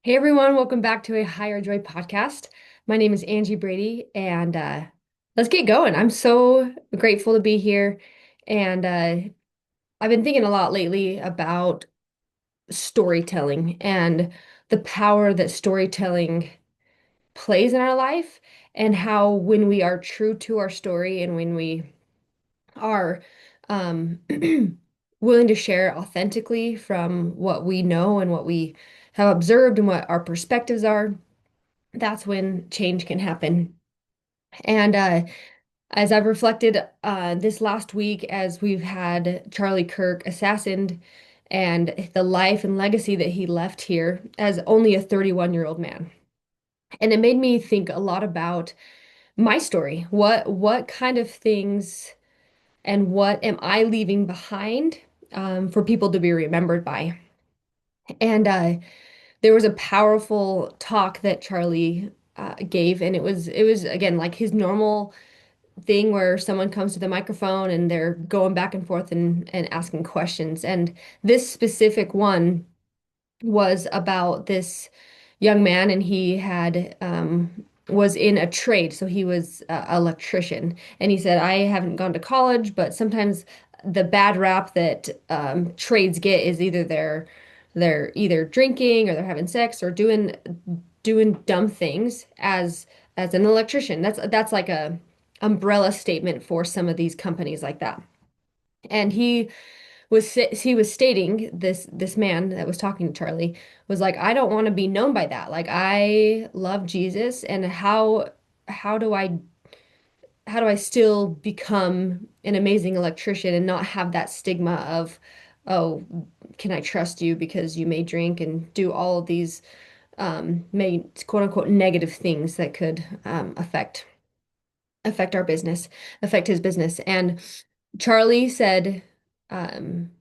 Hey everyone, welcome back to a Higher Joy podcast. My name is Angie Brady, and let's get going. I'm so grateful to be here, and I've been thinking a lot lately about storytelling and the power that storytelling plays in our life, and how when we are true to our story and when we are um, willing to share authentically from what we know and what we have observed and what our perspectives are, that's when change can happen. And as I've reflected this last week, as we've had Charlie Kirk assassinated and the life and legacy that he left here as only a 31-year-old man. And it made me think a lot about my story. What kind of things and what am I leaving behind for people to be remembered by? And there was a powerful talk that Charlie gave, and it was again like his normal thing where someone comes to the microphone and they're going back and forth and asking questions. And this specific one was about this young man, and he had was in a trade, so he was an electrician. And he said, I haven't gone to college, but sometimes the bad rap that trades get is either they're either drinking or they're having sex or doing dumb things as an electrician. That's like a umbrella statement for some of these companies like that. And he was stating, this man that was talking to Charlie was like, I don't want to be known by that. Like, I love Jesus, and how do I still become an amazing electrician and not have that stigma of, oh, can I trust you because you may drink and do all of these may quote unquote negative things that could affect our business, affect his business. And Charlie said um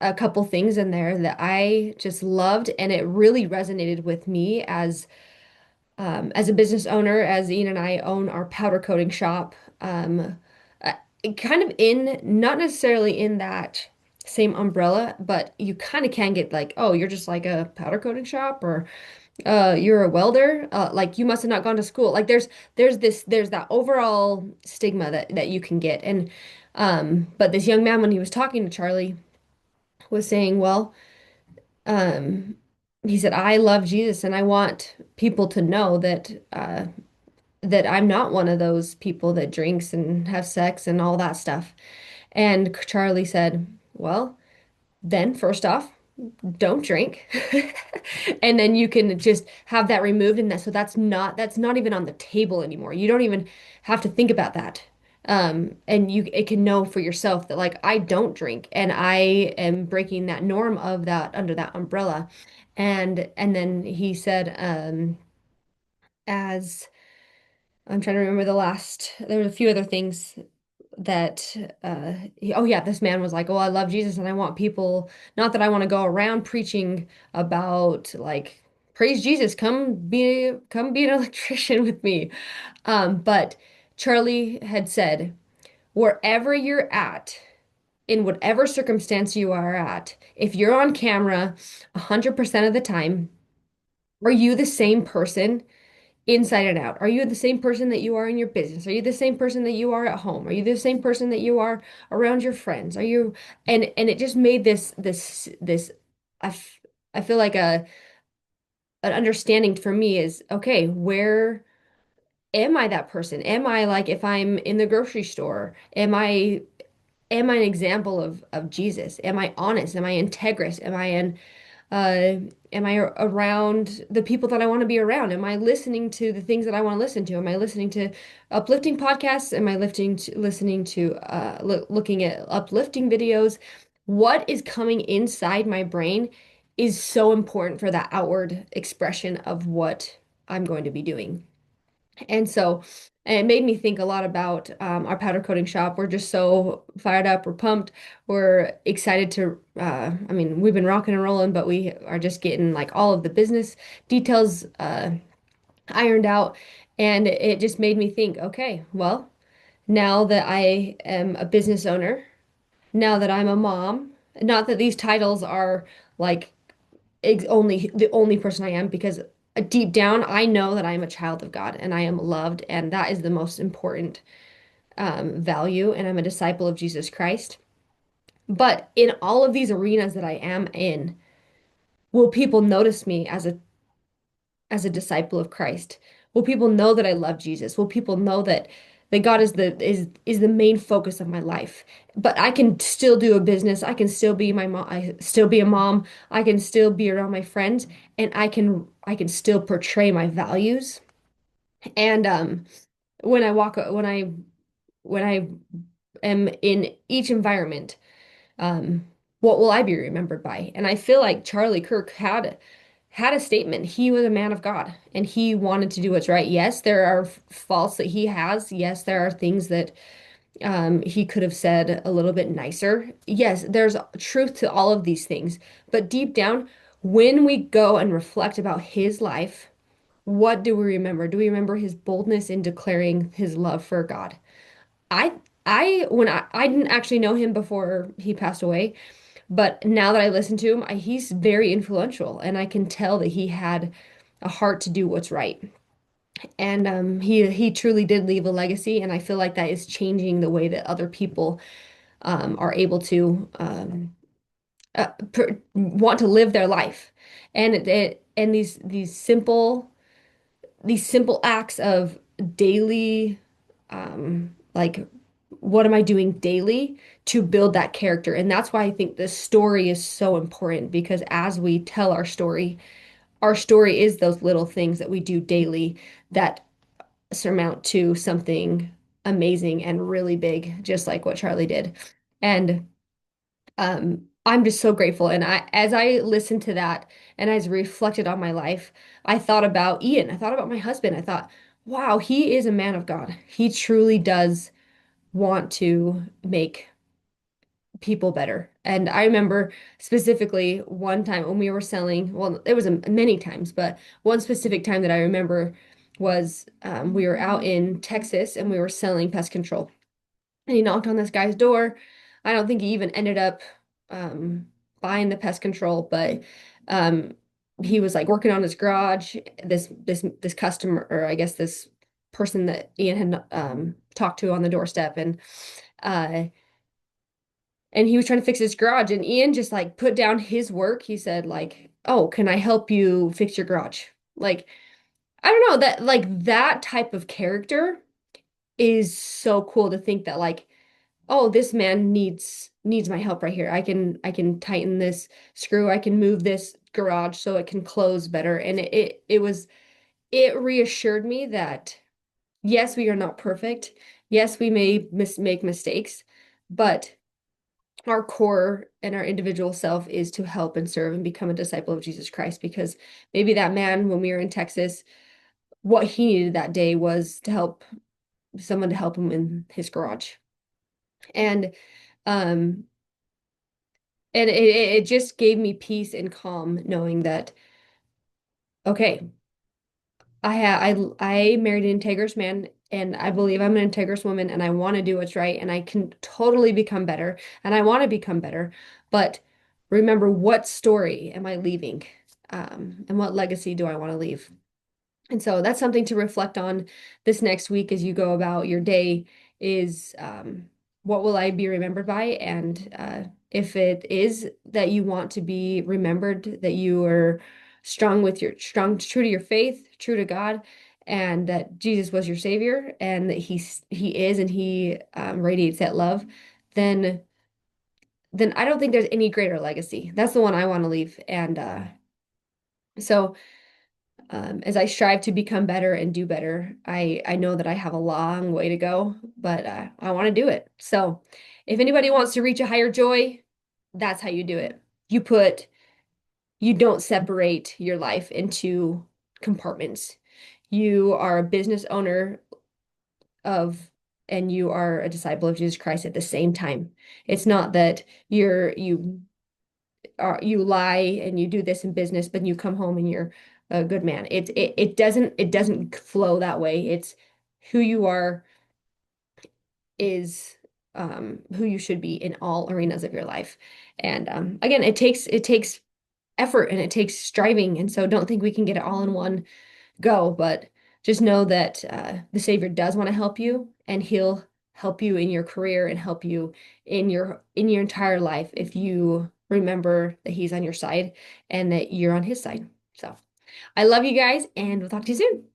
a couple things in there that I just loved, and it really resonated with me as a business owner, as Ian and I own our powder coating shop. Uh, Kind of in, not necessarily in that same umbrella, but you kind of can get like, oh, you're just like a powder coating shop, or you're a welder, like you must have not gone to school. Like there's that overall stigma that you can get. And but this young man, when he was talking to Charlie, was saying, well, um, he said, I love Jesus, and I want people to know that I'm not one of those people that drinks and have sex and all that stuff. And Charlie said, well, then first off, don't drink. And then you can just have that removed, and that so that's not even on the table anymore. You don't even have to think about that. And you it can know for yourself that like I don't drink and I am breaking that norm of that under that umbrella. And then he said, as I'm trying to remember there were a few other things that oh yeah, this man was like, oh, I love Jesus and I want people, not that I want to go around preaching about like praise Jesus, come be an electrician with me. But Charlie had said, wherever you're at, in whatever circumstance you are at, if you're on camera 100% of the time, are you the same person inside and out? Are you the same person that you are in your business? Are you the same person that you are at home? Are you the same person that you are around your friends? Are you and it just made this I, f I feel like an understanding for me is okay, where am I that person? Am I like if I'm in the grocery store, am I an example of Jesus? Am I honest? Am I integrous? Uh, am I around the people that I want to be around? Am I listening to the things that I want to listen to? Am I listening to uplifting podcasts? Am I listening to looking at uplifting videos? What is coming inside my brain is so important for that outward expression of what I'm going to be doing. And so it made me think a lot about our powder coating shop. We're just so fired up. We're pumped. We're excited to, I mean, we've been rocking and rolling, but we are just getting like all of the business details ironed out. And it just made me think, okay, well, now that I am a business owner, now that I'm a mom, not that these titles are like only the only person I am because deep down I know that I am a child of God and I am loved, and that is the most important value, and I'm a disciple of Jesus Christ. But in all of these arenas that I am in, will people notice me as a disciple of Christ? Will people know that I love Jesus? Will people know that God is the main focus of my life? But I can still do a business. I can still be my mom. I still be a mom. I can still be around my friends, and I can still portray my values. And when I walk when I am in each environment, um, what will I be remembered by? And I feel like Charlie Kirk had a statement. He was a man of God and he wanted to do what's right. Yes, there are faults that he has. Yes, there are things that he could have said a little bit nicer. Yes, there's truth to all of these things. But deep down, when we go and reflect about his life, what do we remember? Do we remember his boldness in declaring his love for God? I I didn't actually know him before he passed away, but now that I listen to him, he's very influential, and I can tell that he had a heart to do what's right. And he truly did leave a legacy, and I feel like that is changing the way that other people are able to want to live their life. And and these simple acts of daily like what am I doing daily to build that character? And that's why I think this story is so important because as we tell our story is those little things that we do daily that surmount to something amazing and really big, just like what Charlie did. And I'm just so grateful. And as I listened to that and as reflected on my life, I thought about Ian. I thought about my husband. I thought, wow, he is a man of God. He truly does want to make people better. And I remember specifically one time when we were selling, well, it was many times, but one specific time that I remember was we were out in Texas and we were selling pest control. And he knocked on this guy's door. I don't think he even ended up um, buying the pest control, but um, he was like working on his garage. This customer, or I guess this person that Ian had talked to on the doorstep, uh, and he was trying to fix his garage. And Ian just like put down his work. He said like, "Oh, can I help you fix your garage?" Like I don't know that like that type of character is so cool to think that like oh, this man needs my help right here. I can tighten this screw. I can move this garage so it can close better. And it reassured me that yes, we are not perfect. Yes, we may make mistakes, but our core and our individual self is to help and serve and become a disciple of Jesus Christ because maybe that man when we were in Texas, what he needed that day was to help someone to help him in his garage. And um it just gave me peace and calm knowing that, okay, I married an integrous man and I believe I'm an integrous woman and I want to do what's right and I can totally become better and I want to become better. But remember, what story am I leaving? And what legacy do I want to leave? And so that's something to reflect on this next week as you go about your day is what will I be remembered by? And if it is that you want to be remembered, that you are strong, true to your faith, true to God, and that Jesus was your Savior, and that He is, and He radiates that love, then then I don't think there's any greater legacy. That's the one I want to leave. And so as I strive to become better and do better, I know that I have a long way to go, but I want to do it. So, if anybody wants to reach a higher joy, that's how you do it. You put you don't separate your life into compartments. You are a business owner of and you are a disciple of Jesus Christ at the same time. It's not that you lie and you do this in business, but you come home and you're a good man. It doesn't flow that way. It's who you are is who you should be in all arenas of your life. And again, it takes effort and it takes striving. And so don't think we can get it all in one go, but just know that the Savior does want to help you, and He'll help you in your career and help you in your entire life if you remember that He's on your side and that you're on His side. So I love you guys, and we'll talk to you soon.